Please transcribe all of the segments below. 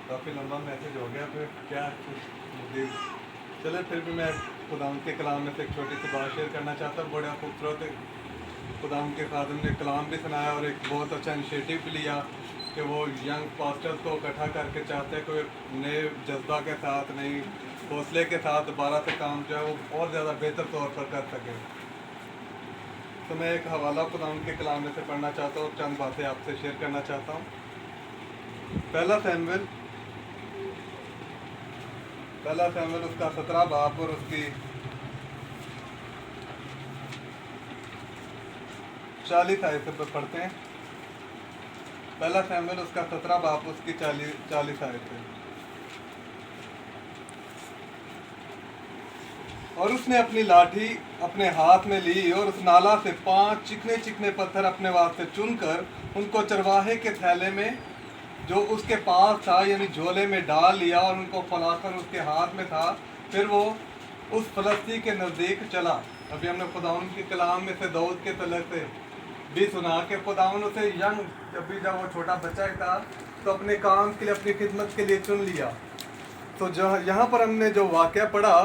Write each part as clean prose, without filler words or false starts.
काफ़ी लंबा मैसेज हो गया, फिर क्या मुद्दे। चले फिर भी मैं खुदावंद के कलाम में से एक छोटी सी बात शेयर करना चाहता हूँ। बड़ा खूबसूरत खुदावंद के खादिम ने कलाम भी सुनाया और एक बहुत अच्छा इनिशिएटिव भी लिया कि वो यंग पास्टर्स को इकट्ठा करके चाहते हैं कोई नए जज्बा के साथ, नई हौसले के साथ दोबारा से काम जो है वो और ज़्यादा बेहतर तौर पर कर सके। तो मैं एक हवाला खुदावंद के कलाम में से पढ़ना चाहता हूँ और चंद बातें आपसे शेयर करना चाहता हूँ। पहला सैमुएल उसका 17 बाब और उसकी 40 आयत से पढ़ते हैं। पहला सैमुएल उसका 17 बाब उसकी 40 आयत से। और उसने अपनी लाठी अपने हाथ में ली और उस नाला से 5 चिकने चिकने पत्थर अपने वास्ते चुनकर उनको चरवाहे के थैले में जो उसके पास था यानी झोले में डाल लिया और उनको फलाकर उसके हाथ में था। फिर वो उस फलस्ती के नज़दीक चला। अभी हमने खुदाउन के कलाम में से दाऊद के तलक से भी सुना कि खुदाउन उसे जब वो छोटा बच्चा था तो अपने काम के लिए, अपनी खिदमत के लिए चुन लिया। तो यहाँ पर हमने जो वाक़या पढ़ा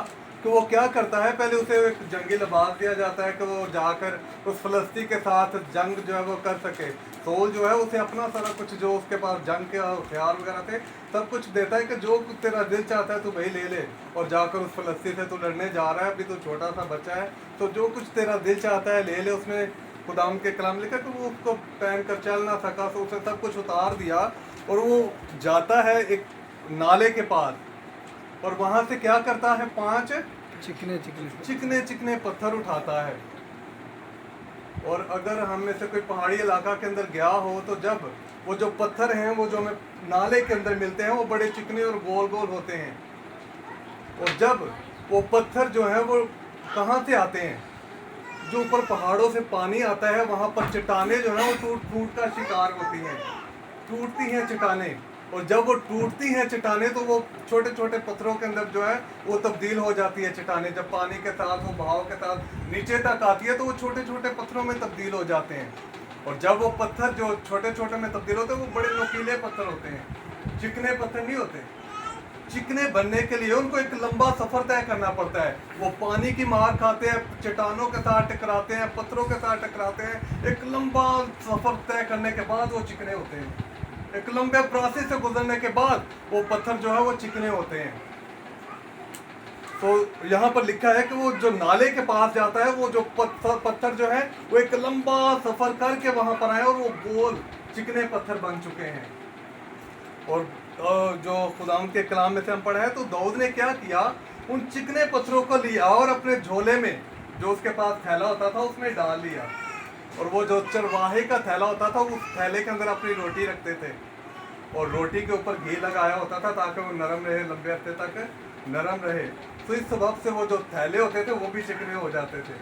कि वो क्या करता है, पहले उसे एक जंगी लिबास दिया जाता है कि वो जाकर उस फलस्ती के साथ जंग जो है वो कर सके। सोल जो है उसे अपना सारा कुछ जो उसके पास जंग के हथियार वगैरह थे सब कुछ देता है कि जो तेरा दिल चाहता है तू वही ले ले और जाकर उस फलस्ती से तू लड़ने जा रहा है। अभी तो छोटा सा बच्चा है तो जो कुछ तेरा दिल चाहता है ले ले। उसमें खुदाम के कलाम लिखा कि वो उसको पहन कर चल ना सका तो उसे सब कुछ उतार दिया और वो जाता है एक नाले के पास और वहां से क्या करता है, 5 चिकने चिकने पत्थर उठाता है। और अगर हम में से कोई पहाड़ी इलाका के अंदर गया हो तो जब वो जो पत्थर हैं वो जो हमें नाले के अंदर मिलते हैं वो बड़े चिकने और गोल गोल होते हैं। और जब वो पत्थर जो है वो कहाँ से आते हैं, जो ऊपर पहाड़ों से पानी आता है वहाँ पर चट्टाने जो है वो टूट फूट का शिकार होती हैं, टूटती हैं चट्टाने। और जब वो टूटती हैं चट्टाने तो वो छोटे छोटे पत्थरों के अंदर जो है वो तब्दील हो जाती है चट्टाने। जब पानी के साथ वो बहाव के साथ नीचे तक आती है तो वो छोटे छोटे पत्थरों में तब्दील हो जाते हैं। और जब वो पत्थर जो छोटे छोटे में तब्दील होते हैं वो बड़े नुकीले पत्थर होते हैं, चिकने पत्थर नहीं होते। चिकने बनने के लिए उनको एक लंबा सफर तय करना पड़ता है। वो पानी की मार खाते हैं, चट्टानों के साथ टकराते हैं, पत्थरों के साथ टकराते हैं। एक लंबा सफर तय करने के बाद वो चिकने होते हैं। एक लंबे प्रोसेस से गुजरने के बाद वो पत्थर जो है वो चिकने होते हैं। तो यहाँ पर लिखा है कि वो जो नाले के पास जाता है वो जो पत्थर जो है वो एक लंबा सफर करके वहां पर आए और वो गोल चिकने पत्थर बन चुके हैं। और जो खुदाम के कलाम में से हम पढ़ा है तो दाऊद ने क्या किया, उन चिकने पत्थरों को लिया और अपने झोले में जो उसके पास थैला होता था उसमें डाल लिया। और वो जो चरवाहे का थैला होता था उस थैले के अंदर अपनी रोटी रखते थे और रोटी के ऊपर घी लगाया होता था ताकि वो नरम रहे, लंबे अरसे तक नरम रहे। तो इस सबब से वो जो थैले होते थे वो भी चिकने हो जाते थे।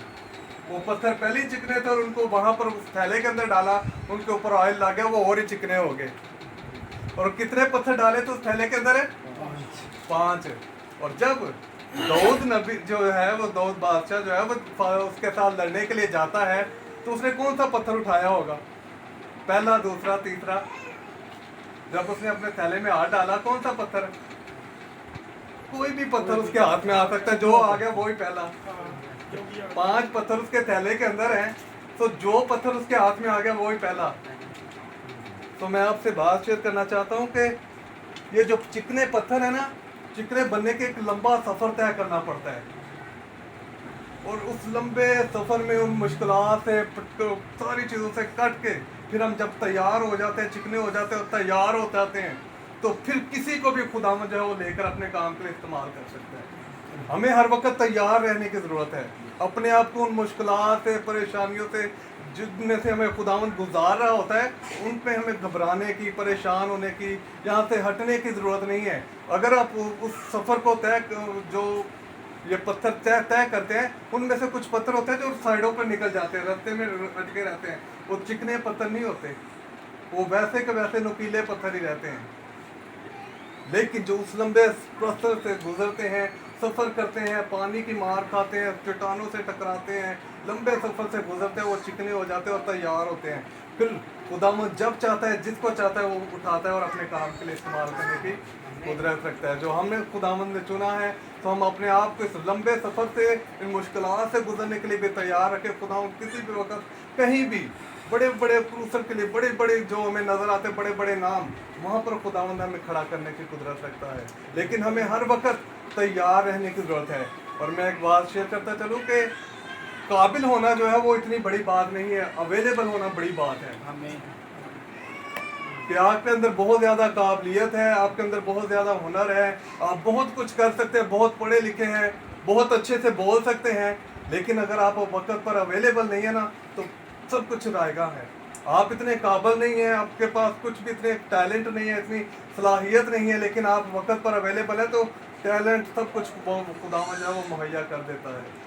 वो पत्थर पहले ही चिकने थे और उनको वहां पर उस थैले के अंदर डाला, उनके ऊपर ऑयल लग गया, वो और ही चिकने हो गए। और कितने पत्थर डाले तो उस थैले के अंदर है 5। और जब दाऊद नबी जो है वो दाऊद बादशाह जो है वो उसके साथ लड़ने के लिए जाता है तो उसने कौन सा पत्थर उठाया होगा, पहला, दूसरा, तीसरा? जब उसने अपने थैले में हाथ डाला कौन सा पत्थर, कोई भी पत्थर उसके हाथ में आ सकता है, जो आ गया वो ही पहला। 5 पत्थर उसके थैले के अंदर हैं तो जो पत्थर उसके हाथ में आ गया वो ही पहला। तो मैं आपसे बात शेयर करना चाहता हूँ कि ये जो चिकने पत्थर है ना, चिकने बनने के एक लंबा सफर तय करना पड़ता है। और उस लंबे सफर में उन मुश्किलात से सारी चीज़ों से कट के फिर हम जब तैयार हो जाते हैं, चिकने हो जाते हैं और तैयार हो जाते हैं तो फिर किसी को भी खुदा जो है वो लेकर अपने काम के लिए इस्तेमाल कर सकते हैं। हमें हर वक्त तैयार रहने की ज़रूरत है। अपने आप को उन मुश्किलात से, परेशानियों से जिनमें से हमें खुदावंद गुजार रहा होता है उन पे हमें घबराने की, परेशान होने की, यहाँ से हटने की ज़रूरत नहीं है। अगर आप उस सफ़र को जो ये पत्थर तय करते हैं उनमें से कुछ पत्थर होते हैं जो साइडों पर निकल जाते हैं, रास्ते में अटके रहते हैं, वो चिकने पत्थर नहीं होते, वो वैसे के वैसे नुकीले पत्थर ही रहते हैं। लेकिन जो उस लंबे रास्ते से गुजरते हैं, सफ़र करते हैं, पानी की मार खाते हैं, चट्टानों से टकराते हैं, लंबे सफ़र से गुजरते हैं, वो चिकने हो जाते हैं और तैयार होते हैं। फिर खुदावंद जब चाहता है, जिसको चाहता है वो उठाता है और अपने काम के लिए इस्तेमाल करने की कुदरत रखता है। जो हमने खुदावंद ने चुना है, तो हम अपने आप को इस लंबे सफ़र से, इन मुश्किलात से गुजरने के लिए भी तैयार रखें। खुदावंद किसी भी वक्त, कहीं भी, बड़े बड़े क्रूसल के लिए, बड़े बड़े जो हमें नज़र आते बड़े बड़े नाम, वहाँ पर खुदावंद हमें खड़ा करने की कुदरत रखता है। लेकिन हमें हर वक्त तैयार रहने की ज़रूरत है। और मैं एक बात शेयर करता चलूँ कि काबिल होना जो है वो इतनी बड़ी बात नहीं है, अवेलेबल होना बड़ी बात है। कि आपके अंदर बहुत ज़्यादा काबिलियत है, आपके अंदर बहुत ज़्यादा हुनर है, आप बहुत कुछ कर सकते हैं, बहुत पढ़े लिखे हैं, बहुत अच्छे से बोल सकते हैं, लेकिन अगर आप वक्त पर अवेलेबल नहीं है ना, तो सब कुछ रायगा है। आप इतने काबिल नहीं हैं, आपके पास कुछ भी इतने टैलेंट नहीं है, इतनी सलाहियत नहीं है, लेकिन आप वक्त पर अवेलेबल है, तो टैलेंट सब कुछ खुदावंद जो है वो मुहैया कर देता है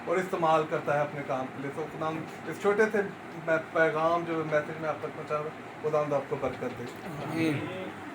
और इस्तेमाल करता है अपने काम के लिए। तो खुदावंद इस छोटे से पैगाम जो मैसेज में आप तक पहुँचा, खुदावंद आपको बरकत दे।